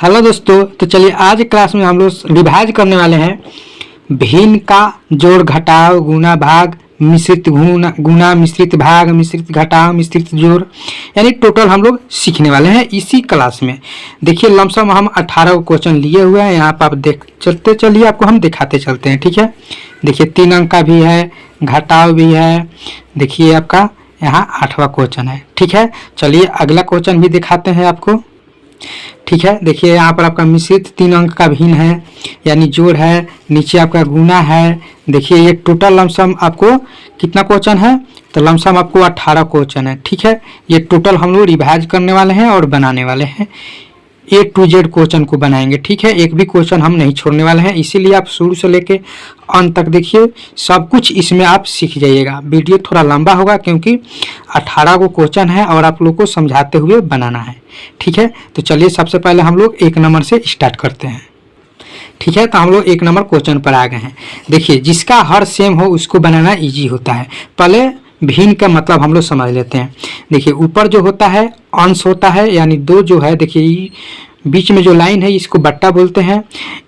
Hello दोस्तों, तो चलिए आज क्लास में हम लोग रिवाइज करने वाले हैं भिन्न का जोड़ घटाव गुणा भाग मिश्रित गुणा मिश्रित भाग मिश्रित घटाव मिश्रित जोड़ यानी टोटल हम लोग सीखने वाले हैं इसी क्लास में। देखिए लमसम हम 18 क्वेश्चन लिए हुए हैं, यहाँ पर आप देख चलते चलिए आपको हम दिखाते चलते हैं। ठीक है, देखिए 3 अंक का भी है, घटाव भी है। देखिए आपका यहाँ 8वां क्वेश्चन है। ठीक है, चलिए अगला क्वेश्चन भी दिखाते हैं आपको। ठीक है, देखिए यहाँ पर आपका मिश्रित 3 अंक का भिन्न है यानी जोड़ है, नीचे आपका गुना है। देखिए ये टोटल लमसम आपको कितना क्वेश्चन है, तो लमसम आपको 18 क्वेश्चन है। ठीक है, ये टोटल हम लोग रिवाइज करने वाले हैं और बनाने वाले हैं, A to Z क्वेश्चन को बनाएंगे। ठीक है, एक भी क्वेश्चन हम नहीं छोड़ने वाले हैं, इसीलिए आप शुरू से लेके अंत तक देखिए, सब कुछ इसमें आप सीख जाइएगा। वीडियो थोड़ा लंबा होगा क्योंकि 18 को क्वेश्चन है और आप लोग को समझाते हुए बनाना है। ठीक है, तो चलिए सबसे पहले हम लोग 1 नंबर से स्टार्ट करते हैं। ठीक है, तो हम लोग 1 नंबर क्वेश्चन पर आ गए हैं। देखिए जिसका हर सेम हो उसको बनाना ईजी होता है। पहले भिन्न का मतलब हम लोग समझ लेते हैं। देखिए ऊपर जो होता है अंश होता है यानी 2 जो है, देखिए बीच में जो लाइन है इसको बट्टा बोलते हैं।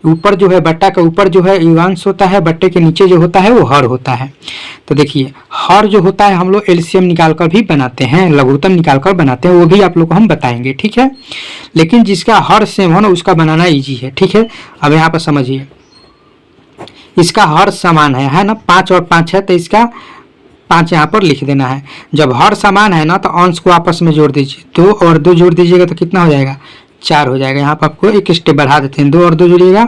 ऊपर जो है बट्टा के ऊपर जो है अंश होता है, बट्टे के नीचे जो होता है वो हर होता है। तो देखिए हर जो होता है हम लोग एलसीएम निकाल कर भी बनाते हैं, लघुत्तम निकाल कर बनाते हैं, वो भी आप लोग को हम बताएंगे। ठीक है, लेकिन जिसका हर सेम हो ना उसका बनाना ईजी है। ठीक है, अब यहाँ पर समझिए इसका हर समान है ना, 5 और 5 है तो इसका 5 यहाँ पर लिख देना है। जब हर समान है ना तो अंश को आपस में जोड़ दीजिए, 2 और 2 जोड़ दीजिएगा तो कितना हो जाएगा, 4 हो जाएगा। यहाँ पर आपको एक स्टेप बढ़ा देते हैं, 2 और 2 जोड़िएगा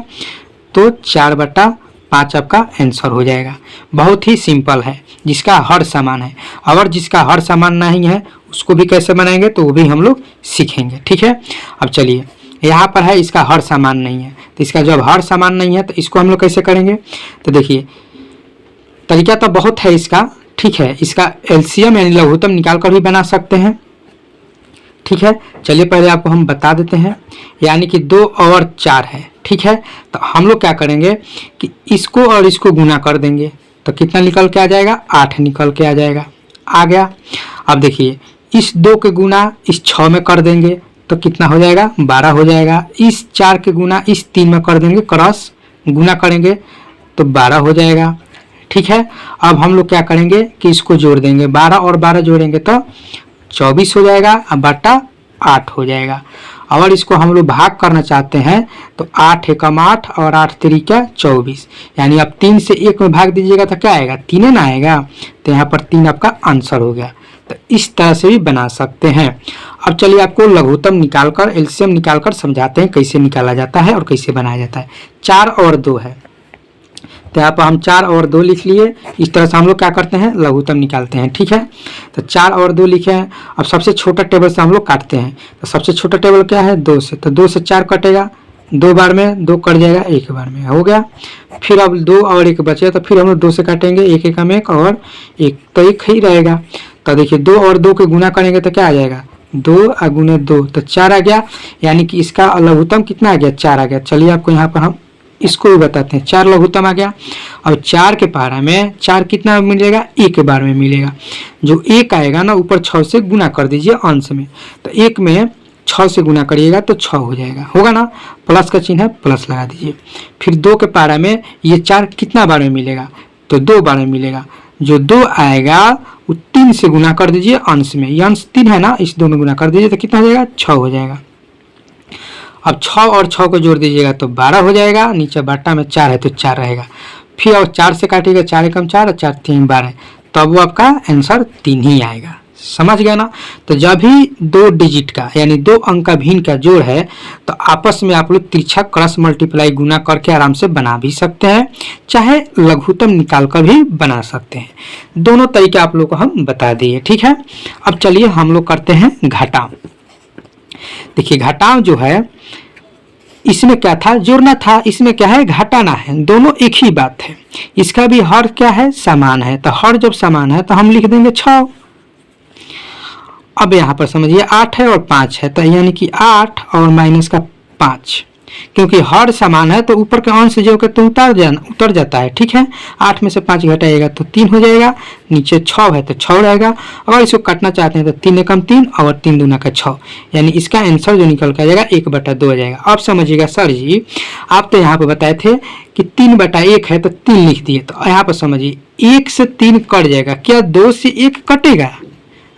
तो 4/5 आपका आंसर हो जाएगा। बहुत ही सिंपल है, जिसका हर समान है। और जिसका हर समान नहीं है उसको भी कैसे बनाएंगे तो वो भी हम लोग सीखेंगे। ठीक है, अब चलिए यहाँ पर है इसका हर समान नहीं है, तो इसका जब हर समान नहीं है तो इसको हम लोग कैसे करेंगे, तो देखिए तरीका तो बहुत है इसका। ठीक है, इसका एलसीएम यानी लघुत्तम निकाल कर भी बना सकते हैं। ठीक है, चलिए पहले आपको हम बता देते हैं, यानी कि 2 और 4 है। ठीक है, तो हम लोग क्या करेंगे कि इसको और इसको गुना कर देंगे तो कितना निकल के आ जाएगा, 8 निकल के आ जाएगा। आ गया। अब देखिए इस 2 के गुना इस 6 में कर देंगे तो कितना हो जाएगा, 12 हो जाएगा। इस 4 के गुना इस 3 में कर देंगे, क्रॉस गुना करेंगे तो 12 हो जाएगा। ठीक है, अब हम लोग क्या करेंगे कि इसको जोड़ देंगे, 12 और 12 जोड़ेंगे तो 24 हो जाएगा, अब बटा 8 हो जाएगा। और इसको हम लोग भाग करना चाहते हैं तो 8 एकम 8 और 8 तिरिका 24, यानी अब 3 से 1 में भाग दीजिएगा तो क्या आएगा, 3 ना आएगा, तो यहाँ पर 3 आपका आंसर हो गया। तो इस तरह से भी बना सकते हैं। अब चलिए आपको लघुत्तम निकालकर एलसीएम निकालकर समझाते हैं कैसे निकाला जाता है और कैसे बनाया जाता है। 4 और 2 है तो यहाँ पर हम 4 और 2 लिख लिए। इस तरह से हम लोग क्या करते हैं, लघुत्तम निकालते हैं। ठीक है, तो 4 और 2 लिखे हैं। अब सबसे छोटा टेबल से हम लोग काटते हैं, तो सबसे छोटा टेबल क्या है, 2 से, तो 2 से 4 कटेगा, 2 बार में 2 कट जाएगा, 1 बार में हो गया। फिर अब 2 और 1 बचे तो फिर हम लोग 2 से काटेंगे, 1 एकम 1 और 1 तो 1 ही रहेगा। तो देखिए 2 और 2 के गुना करेंगे तो क्या आ जाएगा, 2 गुने 2 तो 4 आ गया, यानी कि इसका लघुत्तम कितना आ गया, 4 आ गया। चलिए आपको यहाँ पर हम इसको भी बताते हैं, 4 लघुत्तम आ गया। अब 4 के पारा में 4 कितना मिलेगा, 1 बार में मिलेगा। जो 1 आएगा ना ऊपर 6 से गुना कर दीजिए अंश में, तो 1 में 6 से गुना करिएगा तो 6 हो जाएगा, होगा ना, प्लस का चिन्ह है प्लस लगा दीजिए। फिर 2 के पारा में ये 4 कितना बार में मिलेगा, तो 2 बार में मिलेगा। जो 2 आएगा वो 3 से गुना कर दीजिए अंश में, ये अंश 3 है ना, इस 2 में गुना कर दीजिए तो कितना हो जाएगा, 6 हो जाएगा। अब 6 और 6 को जोड़ दीजिएगा तो 12 हो जाएगा, नीचे बट्टा में 4 है तो 4 रहेगा। फिर और 4 से काटिएगा, 4 एकम 4 और 4 3 12, तब वो आपका आंसर 3 ही आएगा। समझ गया ना। तो जब भी 2 डिजिट का यानी 2 अंक का भिन्न का जोड़ है तो आपस में आप लोग तिरछा क्रॉस मल्टीप्लाई गुना करके आराम से बना भी सकते हैं, चाहे लघुत्तम निकाल कर भी बना सकते हैं। दोनों तरीके आप लोग को हम बता दिए। ठीक है, अब चलिए हम लोग करते हैं घटाव। देखिए घटाव जो है इसमें क्या था, जोड़ना था, इसमें क्या है, घटाना है, दोनों एक ही बात है। इसका भी हर क्या है, समान है, तो हर जब समान है तो हम लिख देंगे 6। अब यहाँ पर समझिए 8 है और 5 है, तो यानी कि 8 और माइनस का 5, क्योंकि हर समान है तो ऊपर के अंश जो के तो उतर जाता है। ठीक है, 8 में से 5 घटाइएगा तो 3 हो जाएगा, नीचे 6 है तो 6 रहेगा। अगर इसको काटना चाहते हैं तो 3 एकम 3 और 3 दूना का 6, यानी इसका आंसर जो निकल कर आ जाएगा 1/2 आ जाएगा। अब समझिएगा सर जी, आप तो यहाँ पे बताए थे कि 3/1 है तो 3 लिख दिए, तो यहाँ पर समझिए 1 से 3 कट जाएगा, क्या 2 से 1 कटेगा?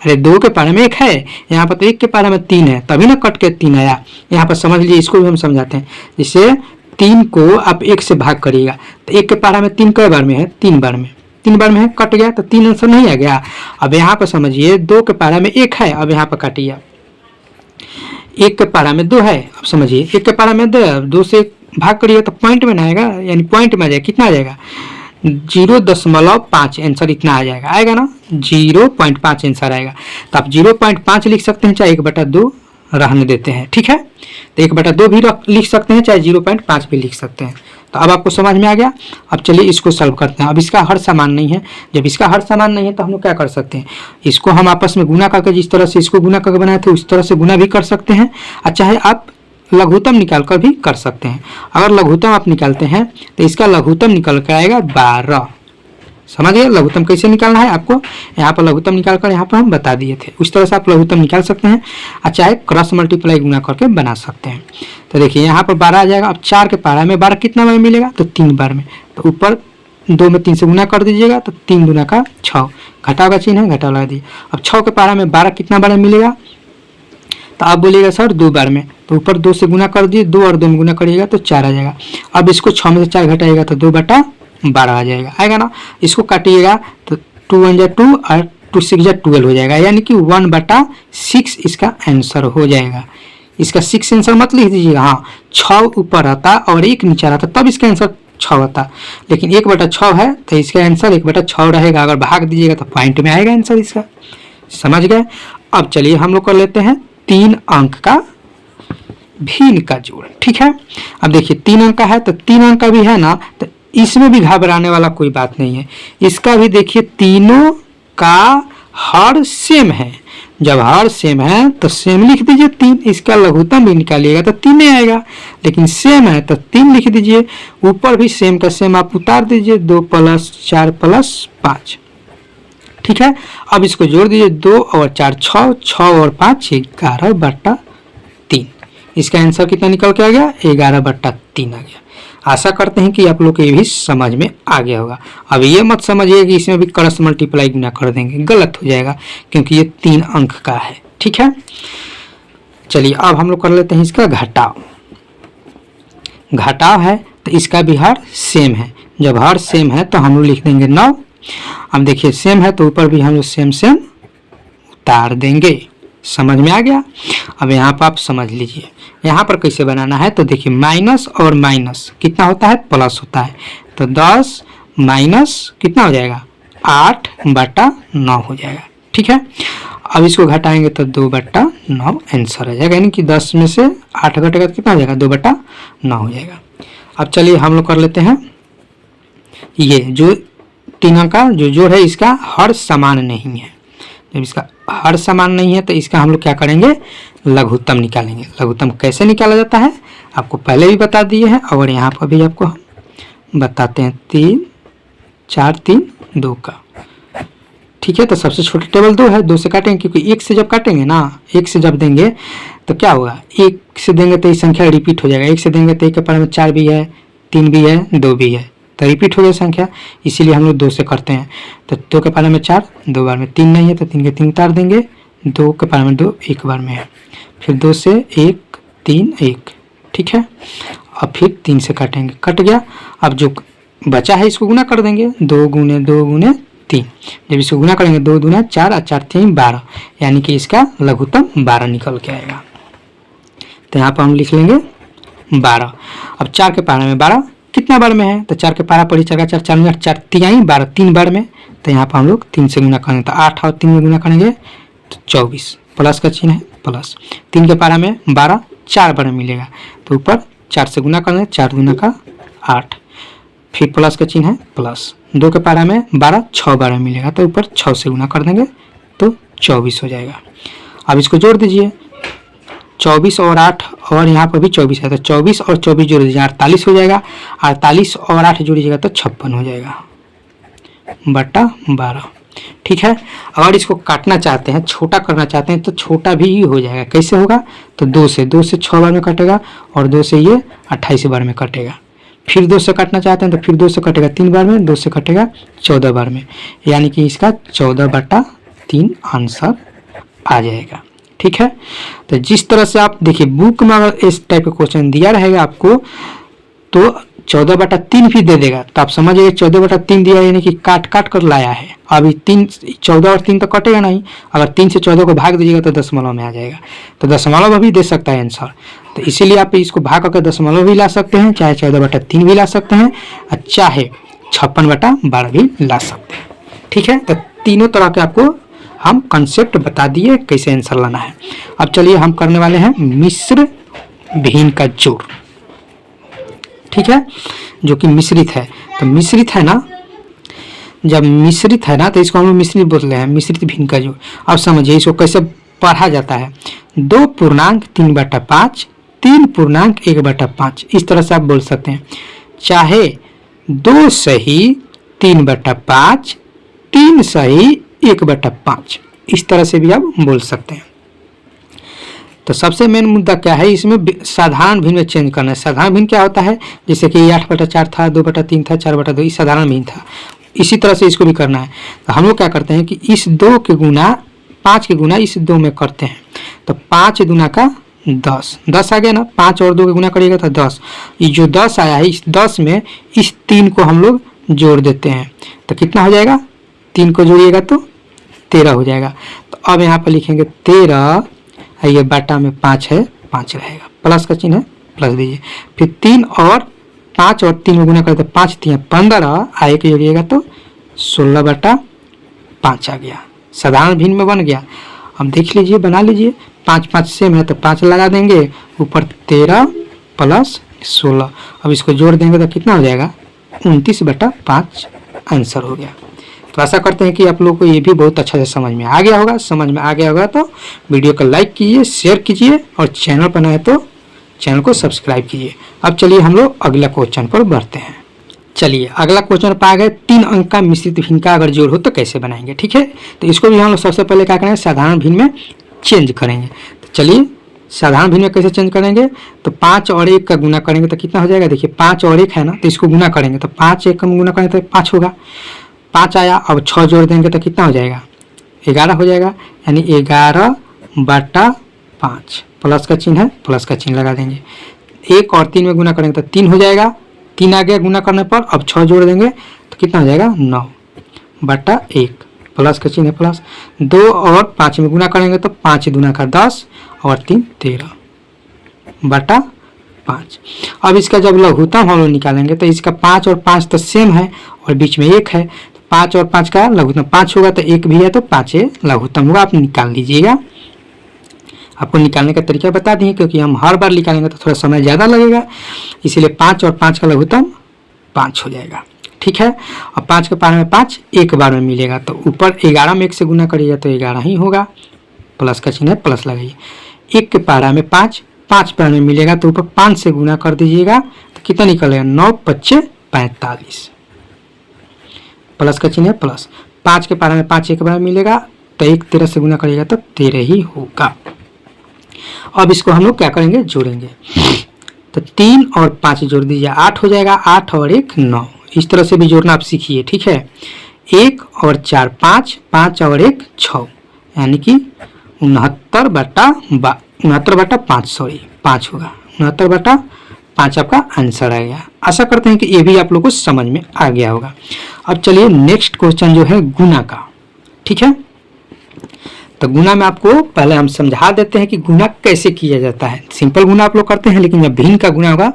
अरे 2 के पारे में 1 है, यहाँ पर तो 1 के पारे में 3 है, तभी ना कट के 3 आया। यहाँ पर समझ लीजिए, इसको भी हम समझाते हैं। जैसे 3 को आप 1 से भाग करिएगा तो 1 के पारा में 3 कई बार में है? 3 बार में, 3 बार में है, कट गया तो 3 आंसर नहीं आ गया। अब यहाँ पर समझिए 2 के पारा में 1 है, अब यहाँ पर काटिए, 1 के पारा में 2 है, अब समझिए 1 के पारा में 2 से भाग करिए तो पॉइंट में ना आएगा, यानी पॉइंट में आ जाएगा, कितना आ जाएगा? 0.5 आंसर इतना आ जाएगा, आएगा ना, 0.5 आंसर आएगा। तो आप 0.5 लिख सकते हैं, चाहे 1/2 रहने देते हैं। ठीक है, तो 1/2 भी लिख सकते हैं, चाहे 0.5 भी लिख सकते हैं। तो अब आपको समझ में आ गया। अब चलिए इसको सॉल्व करते हैं। अब इसका हर समान नहीं है, जब इसका हर समान नहीं है तो हम लोग क्या कर सकते हैं, इसको हम आपस में गुना करके, जिस तरह से इसको गुना करके बनाए थे उस तरह से गुना भी कर सकते हैं, और चाहे आप लघुत्तम निकाल कर भी कर सकते हैं। अगर लघुत्तम आप निकालते हैं तो इसका लघुत्तम निकल कर आएगा 12। समझ गए लघुत्तम कैसे निकालना है? आपको यहाँ पर लघुत्तम निकाल कर यहाँ पर हम बता दिए थे, उस तरह से आप लघुत्तम निकाल सकते हैं, और चाहे क्रॉस मल्टीप्लाई गुना करके बना सकते हैं। तो देखिए यहाँ पर 12 आ जाएगा। अब 4 के पारा में 12 कितना बार मिलेगा? तो 3 बार में, तो ऊपर 2 में 3 से गुना कर दीजिएगा तो 3 दूना का 6, घटाव का चिन्ह है, घटाव लगा दीजिए। अब 6 के पारा में 12 कितना बार मिलेगा? तो आप बोलिएगा सर 2 बार में, तो ऊपर 2 से गुना कर दिए, 2 और 2 में गुना करिएगा तो 4 आ जाएगा। अब इसको 6 में से 4 घटाइएगा तो 2/12 आ जाएगा, आएगा ना। इसको काटिएगा तो 2 1 2 और 2 6 12 हो जाएगा, यानी कि 1/6 इसका आंसर हो जाएगा। इसका 6 आंसर मत लिख दीजिएगा, हाँ 6 ऊपर आता और 1 नीचे आता तब इसका आंसर 6 होता, लेकिन 1/6 है तो इसका आंसर 1/6 रहेगा। अगर भाग दीजिएगा तो पॉइंट में आएगा आंसर इसका। समझ गए? अब चलिए हम लोग कर लेते हैं 3 अंक का भिन्न का जोड़। ठीक है, अब देखिए 3 अंक का है तो 3 अंक का भी है ना, तो इसमें भी घबराने वाला कोई बात नहीं है। इसका भी देखिए तीनों का हर सेम है, जब हर सेम है तो सेम लिख दीजिए 3, इसका लघुत्तम भी निकालिएगा तो 3 नहीं आएगा, लेकिन सेम है तो 3 लिख दीजिए। ऊपर भी सेम का सेम आप उतार दीजिए, 2 + 4 + 5। ठीक है, अब इसको जोड़ दीजिए, 2 और 4 6, 6 और 5 11/3। इसका आंसर कितना निकल के आ गया? 11/3 आ गया। आशा करते हैं कि आप लोग को ये भी समझ में आ गया होगा। अब ये मत समझिए कि इसमें भी क्रॉस मल्टीप्लाई गुना कर देंगे, गलत हो जाएगा, क्योंकि ये 3 अंक का है। ठीक है, चलिए अब हम लोग कर लेते हैं इसका घटाव। घटाव है तो इसका भी हर सेम है, जब हर सेम है तो हम लोग लिख देंगे 9। अब देखिए सेम है तो ऊपर भी हम लोग सेम सेम उतार देंगे। समझ में आ गया? अब यहाँ पर आप समझ लीजिए यहाँ पर कैसे बनाना है। तो देखिए माइनस और माइनस कितना होता है? प्लस होता है, तो 10 माइनस कितना हो जाएगा? 8/9 हो जाएगा। ठीक है, अब इसको घटाएंगे तो 2/9 आंसर आ जाएगा, यानी कि 10 में से 8 घटेगा तो कितना हो जाएगा? 2/9 हो जाएगा। अब चलिए हम लोग कर लेते हैं ये जो 3 अंक का जो जोड़ है, इसका हर समान नहीं है। जब इसका हर समान नहीं है तो इसका हम लोग क्या करेंगे? लघुत्तम निकालेंगे। लघुत्तम कैसे निकाला जाता है आपको पहले भी बता दिए हैं, और यहाँ पर भी आपको हम बताते हैं। 3 4 3 2 का। ठीक है, तो सबसे छोटी टेबल 2 है, 2 से काटेंगे, क्योंकि 1 से जब काटेंगे ना, 1 से जब देंगे तो क्या होगा? 1 से देंगे तो ये संख्या रिपीट हो जाएगा। 1 से देंगे तो 1 के पारे में 4 भी है, 3 भी है, 2 भी है, तो रिपीट हो गई संख्या, इसीलिए हम लोग 2 से करते हैं। तो 2 के पारे में 4, 2 बार में 3 नहीं है तो 3 के 3 उतार देंगे, 2 के पारे में 2 1 बार में है, फिर 2 से 1 3 1। ठीक है, अब फिर 3 से काटेंगे, कट गया। अब जो बचा है इसको गुना कर देंगे, 2 × 2 × 3। जब इसको गुना करेंगे 2 दूना 4 और 4 3 12, यानी कि इसका लघुत्तम 12 निकल के आएगा। तो यहाँ पर हम लिख लेंगे 12। अब 4 के पारा में 12 कितना बार में है? तो 4 के पारा पड़ी 4 का 4 4 4 3 12 3 बार में, तो यहाँ पर हम लोग 3 से गुना करेंगे तो 8 और 3 में गुना करेंगे तो 24, प्लस का चिन्ह है प्लस। 3 के पारा में 12 4 बार मिलेगा, तो ऊपर 4 से गुना करेंगे, 4 दूना का 8, फिर प्लस का चिन्ह है प्लस। 2 के पारा में 12 6 बार मिलेगा, तो ऊपर 6 से गुना कर देंगे तो 24 हो जाएगा। अब इसको जोड़ दीजिए, 24 और 8 और यहाँ पर भी 24 है, तो 24 और 24 जोड़ दीजिए 48 हो जाएगा। 48 और 8 जोड़िएगा तो 56 हो जाएगा बटा 12। ठीक है। अगर इसको काटना चाहते हैं, छोटा करना चाहते हैं तो छोटा भी हो जाएगा। कैसे होगा? तो 2 से 6 बार में कटेगा और 2 से ये 28 बार में कटेगा। फिर 2 से काटना चाहते हैं तो फिर 2 से कटेगा 3 बार में, 2 से कटेगा 14 बार में, यानी कि इसका 14/3 आंसर आ जाएगा। ठीक है। तो जिस तरह से आप देखिए बुक में अगर इस टाइप का क्वेश्चन दिया रहेगा आपको तो 14/3 भी दे देगा, तो आप समझिए 14/3 दिया यानी कि काट काट कर लाया है। अभी 14 और 3 तो कटेगा नहीं, अगर 3 से 14 को भाग दीजिएगा तो दशमलव में आ जाएगा, तो दशमलव भी दे सकता है आंसर। तो इसीलिए आप इसको भाग करके दशमलव भी ला सकते हैं, चाहे 14/3 भी ला सकते हैं और चाहे 56/12 भी ला सकते हैं। ठीक है। तो तीनों तरह के आपको हम कंसेप्ट बता दिए कैसे आंसर लाना है। अब चलिए हम करने वाले हैं मिश्र भिन्न का जोड़। ठीक है, जो कि मिश्रित है। तो मिश्रित है ना, जब मिश्रित है ना तो इसको हम लोग मिश्रित बोलते हैं, मिश्रित भिन्न का जोड़। अब समझिए इसको कैसे पढ़ा जाता है। 2 पूर्णांक 3/5, 3 पूर्णांक 1/5, इस तरह से आप बोल सकते हैं। चाहे 2 सही 3/5, 3 सही 1/5, इस तरह से भी आप बोल सकते हैं। तो सबसे मेन मुद्दा क्या है, इसमें साधारण भिन्न में चेंज करना है। साधारण भिन्न क्या होता है, जैसे कि 8/4 था, 2/3 था, 4/2, ये साधारण भिन्न था। इसी तरह से इसको भी करना है। तो हम लोग क्या करते हैं कि इस 2 के गुना 5 के गुना इस 2 में करते हैं। तो 5 दूना का 10, 10 आ गया ना, 5 और 2 के गुना करिएगा तो 10। ये जो 10 आया है इस 10 में इस 3 को हम लोग जोड़ देते हैं, तो कितना हो जाएगा? 3 को जोड़िएगा तो 13 हो जाएगा। तो अब यहाँ पर लिखेंगे 13, ये बाटा में 5 है, 5 रहेगा, प्लस का चिन्ह है, प्लस दीजिए। फिर 3 और 5 और 3 में गुना करते 5 3 15, आए के जोड़िएगा तो 16/5 आ गया। साधारण भिन्न में बन गया। अब देख लीजिए, बना लीजिए। 5 5 सेम है तो 5 लगा देंगे, ऊपर 13 प्लस 16। अब इसको जोड़ देंगे तो कितना हो जाएगा? 29/5 आंसर हो गया। तो आशा करते हैं कि आप लोगों को ये भी बहुत अच्छा से समझ में आ गया होगा। समझ में आ गया होगा तो वीडियो को लाइक कीजिए, शेयर कीजिए और चैनल पर नए तो चैनल को सब्सक्राइब कीजिए। अब चलिए हम लोग अगला क्वेश्चन पर बढ़ते हैं। चलिए अगला क्वेश्चन पर आ गए, 3 अंक का मिश्रित भिन्न का अगर जोड़ हो तो कैसे बनाएंगे। ठीक है। तो इसको भी हम लोग सबसे पहले क्या करेंगे, साधारण भिन्न में चेंज करेंगे। तो चलिए साधारण भिन्न में कैसे चेंज करेंगे, तो 5 और 1 का गुना करेंगे तो कितना हो जाएगा? देखिए 5 और 1 है ना, तो इसको गुना करेंगे तो 5 1 का गुना करेंगे तो 5 होगा। 5 आया, अब 6 जोड़ देंगे तो कितना हो जाएगा? 11 हो जाएगा, यानी 11/5, प्लस का चिन्ह है, प्लस का चिन्ह लगा देंगे। 1 और 3 में गुना करेंगे तो 3 हो जाएगा, 3 आ गया गुना करने पर। अब 6 जोड़ देंगे तो कितना हो जाएगा? 9/1, प्लस का चिन्ह है, प्लस। 2 और 5 में गुना करेंगे तो 5 दूना का 10 और 3 13/5। अब इसका जब लघुत्तम हम लोग निकालेंगे तो इसका 5 और 5 तो सेम है और बीच में 1 है, 5 और 5 का लघुत्तम 5 होगा, तो 1 भी है तो 5 लघुत्तम होगा। आप निकाल लीजिएगा। आपको निकालने का तरीका बता दिए, क्योंकि हम हर बार निकालेंगे तो थोड़ा समय ज़्यादा लगेगा, इसीलिए 5 और 5 का लघुत्तम 5 हो जाएगा। ठीक है। और 5 के पार में 5 एक बार में मिलेगा, तो ऊपर 11 में 1 से गुना करिएगा तो 11 ही होगा, प्लस का चिन्ह है, प्लस लगाइए। 1 के पारा में 5 5 पार में मिलेगा, तो ऊपर 5 से गुना कर दीजिएगा तो कितना निकलेगा? 9 5 45, प्लस का चिन्ह है, प्लस। 5 के पारा में 5 एक बार मिलेगा, तो 1 13 से गुना करिएगा तो 13 ही होगा। अब इसको हम लोग क्या करेंगे? जोड़ेंगे। तो 3 और 5 जोड़ दीजिए, 8 हो जाएगा। 8 और 1 9, इस तरह से भी जोड़ना आप सीखिए। ठीक है। 1 और 4 5, 5 और 1 6, यानी कि 69/5 सॉरी 5 होगा। 69/5 आपका आंसर आ गया। आशा करते हैं कि ये भी आप लोग को समझ में आ गया होगा। अब चलिए नेक्स्ट क्वेश्चन जो है गुना का। ठीक है। तो गुना में आपको पहले हम समझा देते हैं कि गुना कैसे किया जाता है। सिंपल गुना आप लोग करते हैं, लेकिन जब भिन्न का गुना होगा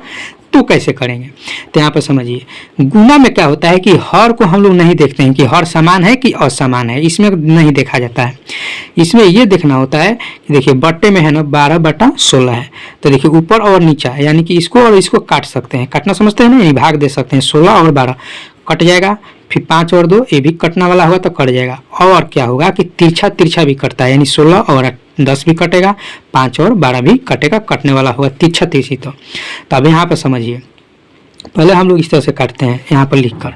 तो कैसे करेंगे। तो यहाँ पर समझिए, गुना में क्या होता है कि हर को हम लोग नहीं देखते हैं कि हर समान है कि असमान है, इसमें नहीं देखा जाता है। इसमें ये देखना होता है कि देखिए बट्टे में है ना 12/16 है, तो देखिए ऊपर और नीचा, यानी कि इसको और इसको काट सकते हैं। काटना समझते हैं ना, भाग दे सकते हैं। 16 और 12 कट जाएगा, फिर 5 और 2 ये भी कटने वाला होगा तो कट जाएगा। और क्या होगा कि तिरछा तिरछा भी कटता है, यानी 16 और 10 भी कटेगा, 5 और 12 भी कटेगा, कटने वाला होगा तिरछा तिरछी। तो अब यहाँ पर समझिए, पहले हम लोग इस तरह से काटते हैं यहाँ पर लिखकर,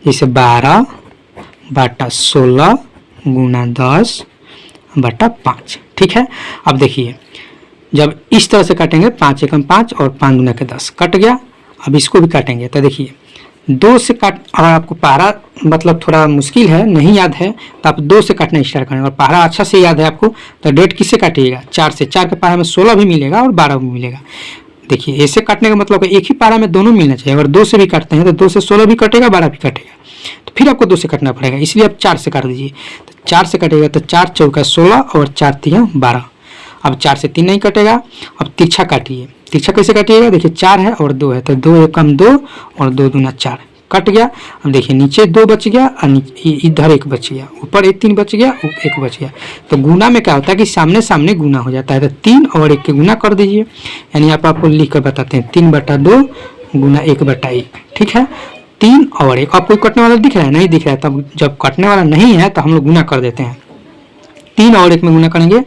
जैसे 12/16 गुना 10/5, ठीक है। अब देखिए जब इस तरह से काटेंगे 5 एकम 5 और 5 दूना के 10 कट गया। अब इसको भी काटेंगे तो देखिए 2 से काट, अगर आपको पहरा मतलब थोड़ा मुश्किल है, नहीं याद है, तो आप 2 से काटना स्टार्ट करेंगे। और पहरा अच्छा से याद है आपको तो डेट किससे काटिएगा, 4 से। 4 के पहरा में 16 भी मिलेगा और 12 भी मिलेगा। देखिए ऐसे काटने का मतलब एक ही पारा में दोनों मिलना चाहिए। अगर 2 से भी काटते हैं तो 2 से 16 भी कटेगा, 12 भी कटेगा, तो फिर आपको 2 से काटना पड़ेगा, इसलिए आप 4 से काट दीजिए। तो 4 से कटेगा तो 4 चौका 16 और 4 तिया 12। अब 4 से 3 नहीं कटेगा। अब तिरछा काटिए, तिरछा कैसे काटिएगा, देखिए 4 है और 2 है तो 2 एकम 2 और 2 दूना 4 कट गया। अब देखिए नीचे 2 बच गया और इधर 1 बच गया, ऊपर 3 बच गया, 1 बच गया। तो गुना में क्या होता है कि सामने सामने गुना हो जाता है, तो 3 और 1 के गुना कर दीजिए। यानी आप आपको लिख कर बताते हैं 3/2 गुना 1/1, ठीक है। 3 और 1, आपको कटने वाला दिख रहा है, नहीं दिख रहा है, तब जब कटने वाला नहीं है तो हम लोग गुना कर देते हैं। 3 और 1 में गुना करेंगे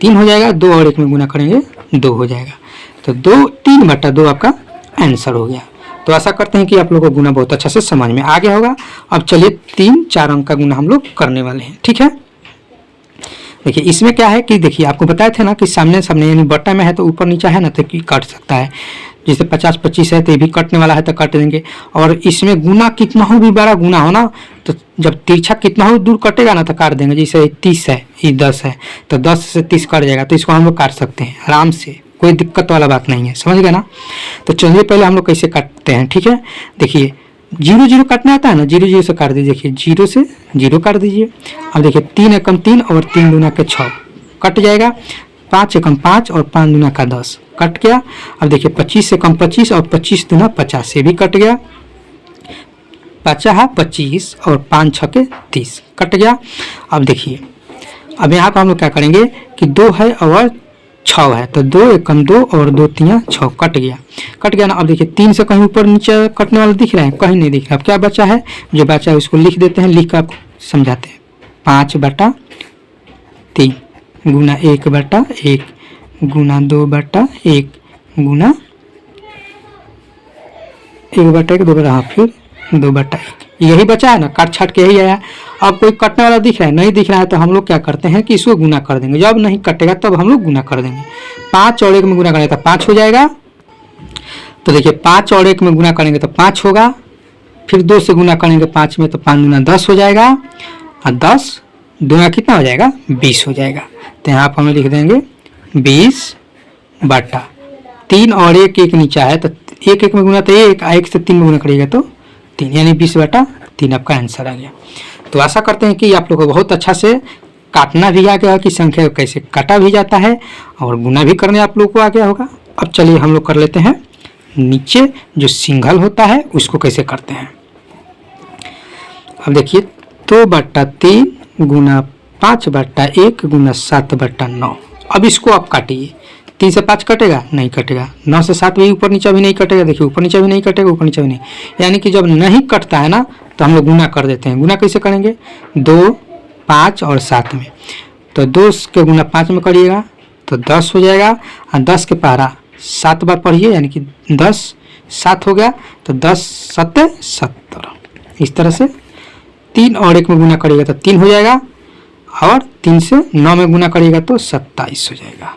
3 हो जाएगा, 2 और 1 में गुना करेंगे 2 हो जाएगा। तो 3/2 आपका आंसर हो गया। तो आशा करते हैं कि आप लोगों को गुना बहुत अच्छा से समझ में आ गया होगा। अब चलिए 3-4 अंक का गुना हम लोग करने वाले हैं, ठीक है। देखिए इसमें क्या है कि देखिए आपको बताए थे ना कि सामने सामने यानी बट्टा में है तो ऊपर नीचा है ना तो काट सकता है। जैसे 50-25 है तो ये भी कटने वाला है तो काट देंगे। और इसमें गुना कितना हो भी बड़ा गुना हो ना, तो जब तिरछा कितना हो दूर कटेगा ना तो काट देंगे। जैसे 30 है, ये 10 है तो 10 से 30 कट जाएगा, तो इसको हम लोग काट सकते हैं आराम से, कोई दिक्कत वाला बात नहीं है, समझ गए ना। तो चलिए पहले हम लोग कैसे काटते हैं, ठीक है। देखिए 0-0 काटना आता है ना, 0-0 से काट दीजिए। देखिए 0 से 0 काट दीजिए। अब देखिए 3 एकम 3 और 3 दूना के 6 कट जाएगा। 5 एकम 5 और 5 दूना का 10 कट गया। अब देखिए 25 एकम 25 और 25 दूना 50 से भी कट गया। 25 और 5 छके 30 कट गया। अब देखिए अब यहाँ पर हम लोग क्या करेंगे कि 2 है और 6 है तो 2 एकम 2 और 2 तिया 6 कट गया ना। अब देखिए 3 से कहीं ऊपर नीचे कटने वाला दिख रहा है, कहीं नहीं दिख रहा। अब क्या बचा है, जो बचा है उसको लिख देते हैं, लिख कर आपको समझाते हैं। 5/3 गुना 1/1 गुना 2/1 गुना 1/1 2/, हाँ फिर 2/1, यही बचा है ना, काट छाट के यही आया। अब कोई कटने वाला दिख रहा है, नहीं दिख रहा है तो हम लोग क्या करते हैं कि इसको गुना कर देंगे। जब नहीं कटेगा तब हम लोग गुना कर देंगे। 5 और 1 में गुना करेंगे तो 5 हो जाएगा। तो देखिए 5 और 1 में गुना करेंगे तो 5 होगा। फिर 2 से गुना करेंगे 5 में तो 5 दूना 10 हो जाएगा और 10 दूना कितना हो जाएगा, 20 हो जाएगा। तो यहाँ पर हम लिख देंगे 20/3 और 1 नीचा है तो 1 में गुना तो 1 से 3 में गुना करिएगा तो 3, यानी 20/3 आपका आंसर आ गया। तो आशा करते हैं कि आप लोगों को बहुत अच्छा से काटना भी आ गया कि संख्या को कैसे काटा भी जाता है और गुना भी करने आप लोगों को आ गया होगा। अब चलिए हम लोग कर लेते हैं नीचे जो सिंगल होता है उसको कैसे करते हैं। अब देखिए 2/3 गुना 5/1 गुना 7/9। अब इसको आप काटिए। 3 से 5 कटेगा, नहीं कटेगा। 9 से 7 भी ऊपर नीचा भी नहीं कटेगा। देखिए ऊपर नीचा भी नहीं कटेगा, ऊपर नीचा भी नहीं। यानी कि जब नहीं कटता है ना तो हम लोग गुना कर देते हैं। गुना कैसे करेंगे, 2, 5 और 7 में। तो 2 के गुना 5 में करिएगा तो 10 हो जाएगा और 10 के पहरा 7 बार पढ़िए, यानी कि 10 7 हो गया तो 10 7 70। इस तरह से 3 और 1 में गुना करिएगा तो 3 हो जाएगा और 3 से 9 में गुना करिएगा तो 27 हो जाएगा।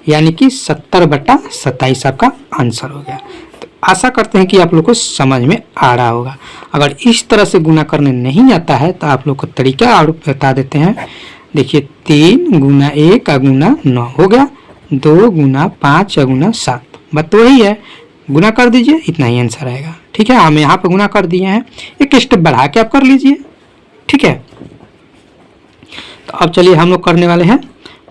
यानी कि 70/27 आपका आंसर हो गया। तो आशा करते हैं कि आप लोग को समझ में आ रहा होगा। अगर इस तरह से गुना करने नहीं आता है तो आप लोग को तरीका और बता देते हैं। देखिए 3 गुना 1 गुना 9 हो गया, 2 गुना 5 गुना 7, बात तो वही है, गुना कर दीजिए, इतना ही आंसर आएगा। ठीक है, हम यहाँ पर गुना कर दिए हैं, एक स्टेप बढ़ा के आप कर लीजिए। ठीक है, तो अब चलिए हम लोग करने वाले हैं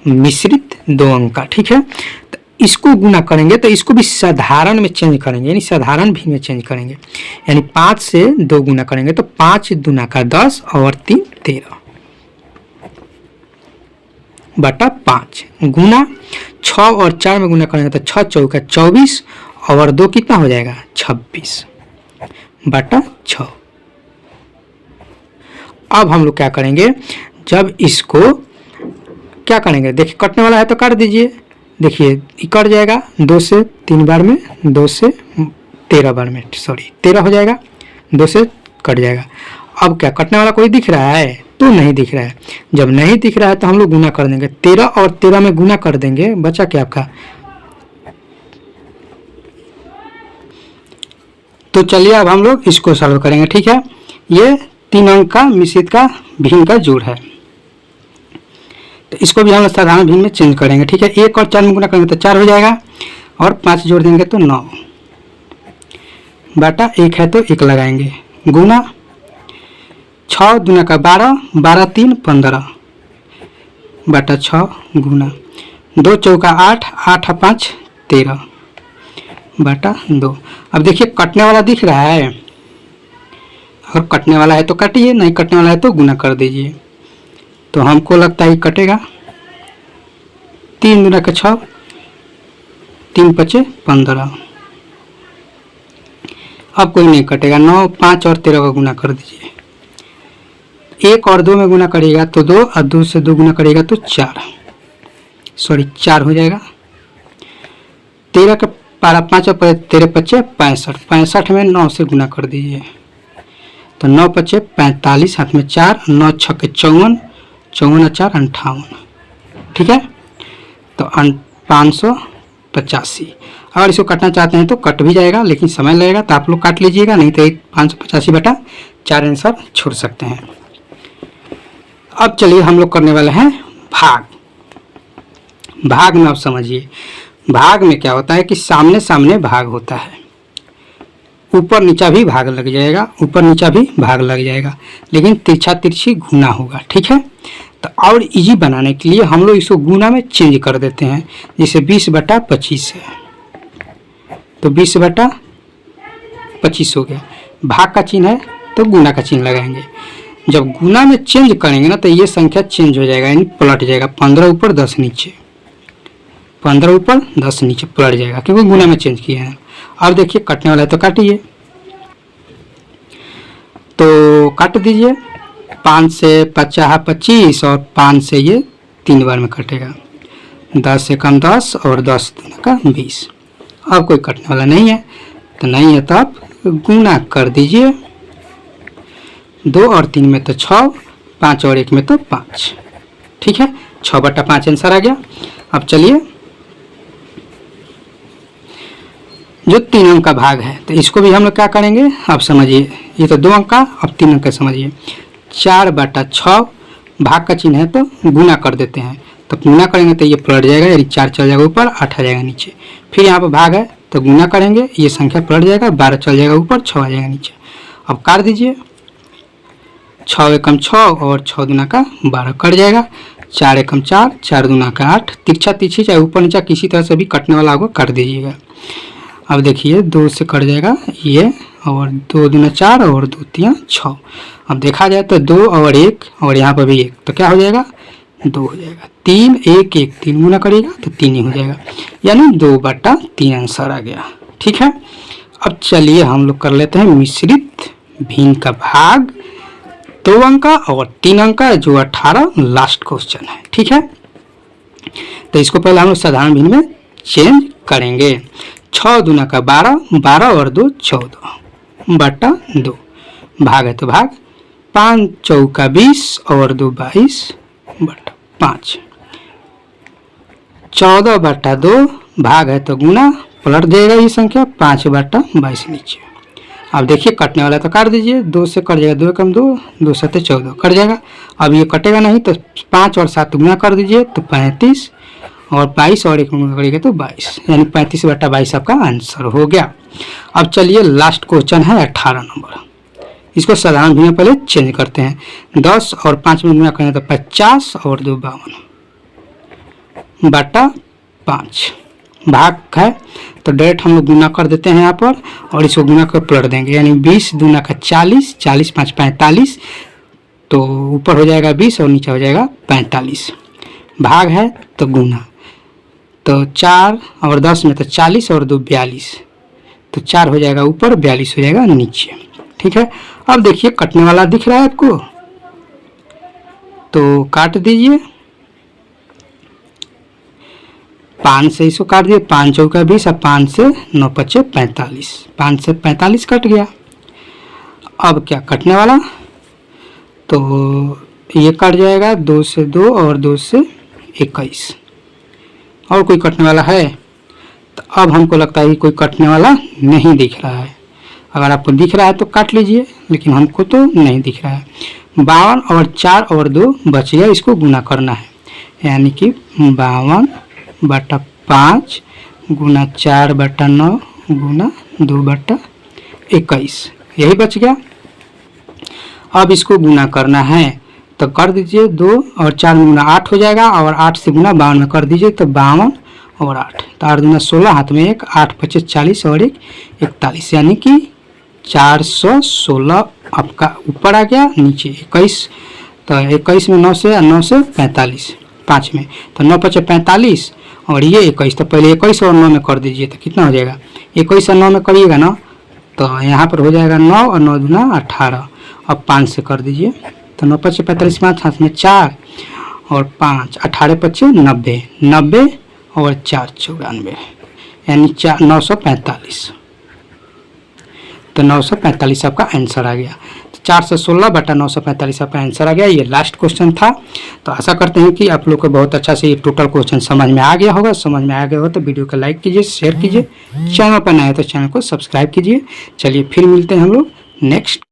मिश्रित 2 अंक का। ठीक है, तो इसको गुना करेंगे तो इसको भी साधारण में चेंज करेंगे, यानी साधारण भी में चेंज करेंगे। यानी 5 से 2 गुना करेंगे तो 5 दूना का 10 और 3 13 बटा 5 गुना 6 और 4 में गुना करेंगे तो 6 चौका 24 और 2 कितना हो जाएगा 26 बटा 6। अब हम लोग क्या करेंगे, जब इसको क्या करेंगे, देखिए कटने वाला है तो काट दीजिए। देखिए ये कट जाएगा 2 से 3 बार में, 2 से 13 बार में, सॉरी 13 हो जाएगा, 2 से कट जाएगा। अब क्या कटने वाला कोई दिख रहा है, तो नहीं दिख रहा है। जब नहीं दिख रहा है तो हम लोग गुना कर देंगे, 13 और 13 में गुना कर देंगे, बचा क्या आपका। तो चलिए अब हम लोग इसको सॉल्व करेंगे, ठीक है। ये 3 अंक का मिश्रित का भिन्न का जोड़ है, तो इसको भी हम लोग साधारण भिन्न में चेंज करेंगे, ठीक है। 1 और 4 में गुना करेंगे तो 4 हो जाएगा, और 5 जोड़ देंगे तो 9 बटा 1 है तो 1 लगाएंगे, गुना 6 दूना का 12, 12 3 15 बटा 6 गुना 2 चौका 8, 8 5 13 बटा 2। अब देखिए कटने वाला दिख रहा है, और कटने वाला है तो काटिए, नहीं कटने वाला है तो गुना कर दीजिए। तो हमको लगता है कटेगा, 3 दूना का 6, 3 5 15। अब कोई नहीं कटेगा, 9 5 और 13 का गुना कर दीजिए। 1 और 2 में गुना करिएगा तो 2, और 2 से 2 गुना करिएगा तो 4, सॉरी 4 हो जाएगा। 13 का 5 और 13 5 65, 65 में 9 से गुना कर दीजिए तो 9 5 45, हाथ में 4, 9 6 54, 54 4 58, ठीक है। तो 585। अगर इसको काटना चाहते हैं तो कट भी जाएगा, लेकिन समय लगेगा, तो आप लोग काट लीजिएगा, नहीं तो 585 बटा 4 आंसर छोड़ सकते हैं। अब चलिए हम लोग करने वाले हैं भाग। भाग में आप समझिए, भाग में क्या होता है कि सामने सामने भाग होता है, ऊपर नीचा भी भाग लग जाएगा, ऊपर नीचा भी भाग लग जाएगा, लेकिन तिरछा तिरछी गुना होगा, ठीक है। तो और इजी बनाने के लिए हम लोग इसको गुना में चेंज कर देते हैं, जैसे 20 बटा 25 है तो 20 बटा 25 हो गया। भाग का चिन्ह है तो गुना का चिन्ह लगाएंगे। जब गुना में चेंज करेंगे ना तो ये संख्या चेंज हो जाएगा, यानी पलट जाएगा, 15 ऊपर 10 नीचे, 15 ऊपर 10 नीचे पलट जाएगा, क्योंकि गुना में चेंज किया है। अब देखिए कटने वाला है तो काटिए, तो काट दीजिए। 5 से 50 25, और 5 से ये 3 बार में कटेगा, 10 से कम 10 और 10 का 20। अब कोई कटने वाला नहीं है, तो नहीं है तो आप गुना कर दीजिए। 2 और 3 में तो 6, 5 और 1 में तो 5, ठीक है। 6 बटा 5 आंसर आ गया। अब चलिए जो 3 अंक का भाग है तो इसको भी हम लोग क्या करेंगे, आप समझिए। ये तो 2 अंक का, अब 3 अंक का समझिए। 4 बटा 6, भाग का चिन्ह है तो गुना कर देते हैं, तो गुना करेंगे तो ये पलट जाएगा, यानी 4 चल जाएगा ऊपर, 8 आ जाएगा नीचे। फिर यहाँ पर भाग है तो गुना करेंगे, ये संख्या पलट जाएगा, 12 चल जाएगा ऊपर, 6 आ जाएगा नीचे। अब काट दीजिए, 6 एकम 6 और 6 दूना का 12 कट जाएगा, 4 एकम 4, 4 दूना का 8। तिरछा तिरछी चाहे ऊपर नीचा किसी तरह से भी कटने वाला होगा, काट दीजिएगा। अब देखिए 2 से कट जाएगा ये, और 2 दूना 4 और 2 3 6। अब देखा जाए तो 2 और 1, और यहाँ पर भी 1, तो क्या हो जाएगा, 2 हो जाएगा। 3 1 1, 3 गुना करिएगा तो 3 ही हो जाएगा, यानी 2 बटा 3 आंसर आ गया, ठीक है। अब चलिए हम लोग कर लेते हैं मिश्रित भिन्न का भाग, 2 अंक का और 3 अंक का, जो 18 लास्ट क्वेश्चन है, ठीक है। तो इसको पहले हम लोग साधारण भिन्न में चेंज करेंगे। 6 दूना का 12, 12 और 2 14 बटा 2, भाग है तो भाग। 5 चौका 20 और 2 22 बटा 5, 14 बटा 2, भाग है तो गुना, पलट देगा ये संख्या, 5 बटा 22 नीचे। अब देखिए कटने वाला तो काट दीजिए, 2 से कट जाएगा, 2 कम 2, 2 7 14 कट जाएगा। अब ये कटेगा नहीं तो 5 और 7 गुना कर दीजिए तो 35, और 22 और 1 गुना करेंगे तो 22, यानी 35 बटा 22 आपका आंसर हो गया। अब चलिए लास्ट क्वेश्चन है 18 नंबर, इसको साधारण भिन्न पहले चेंज करते हैं। 10 और 5 में गुना करेंगे तो 50 और 2 52 बटा 5, भाग है तो डायरेक्ट हम लोग गुना कर देते हैं यहाँ पर, और इसको गुना कर पलट देंगे, यानी 20 दूना का 40, 40 5 45, तो ऊपर हो जाएगा 20 और नीचे हो जाएगा 45, भाग है तो गुना, तो 4 और 10 में तो 40 और 2 42, तो 4 हो जाएगा ऊपर, 42 हो जाएगा नीचे, ठीक है। अब देखिए कटने वाला दिख रहा है आपको, तो काट दीजिए। 5 से इसको काट दिए, 5 चौका 20 और 5 से 9 पचे 45, 5 से 45 कट गया। अब क्या कटने वाला, तो ये कट जाएगा, 2 से 2 और 2 से 21। और कोई कटने वाला है? तो अब हमको लगता है कि कोई कटने वाला नहीं दिख रहा है। अगर आपको दिख रहा है तो काट लीजिए, लेकिन हमको तो नहीं दिख रहा है। 52 और 4 और 2 बच गया, इसको गुना करना है, यानी कि 52/5 गुना 4/9 गुना 2/21, यही बच गया। अब इसको गुना करना है, तो कर दीजिए, 2 और 4 गुना 8 हो जाएगा, और 8 से गुना 52 में कर दीजिए, तो 52 और 8, तो 8 दूना 16, हाथ में 1, 8 पचे 40 और 1 41, यानी कि 416 आपका ऊपर आ गया, नीचे 21। तो 21 में 9 से 45, 5 में, तो 9 पचे 45 और ये 21, तो पहले 21 और 9 में कर दीजिए, तो कितना हो जाएगा, 21 और 9 में करिएगा ना, तो यहाँ पर हो जाएगा 9 और 9 दूना 18। अब 5 से कर दीजिए, तो 9 पचे 45, 5 हाथ में 4 और 5, 18 पचे 90, 90 और 4 94, यानी 945। तो 945 आपका आंसर आ गया। तो 416/945 आपका आंसर आ गया। ये लास्ट क्वेश्चन था। तो आशा करते हैं कि आप लोग को बहुत अच्छा से ये टोटल क्वेश्चन समझ में आ गया होगा। समझ में आ गया हो तो वीडियो को लाइक कीजिए, शेयर कीजिए, चैनल पर नए हो तो चैनल को सब्सक्राइब कीजिए। चलिए फिर मिलते हैं हम लोग नेक्स्ट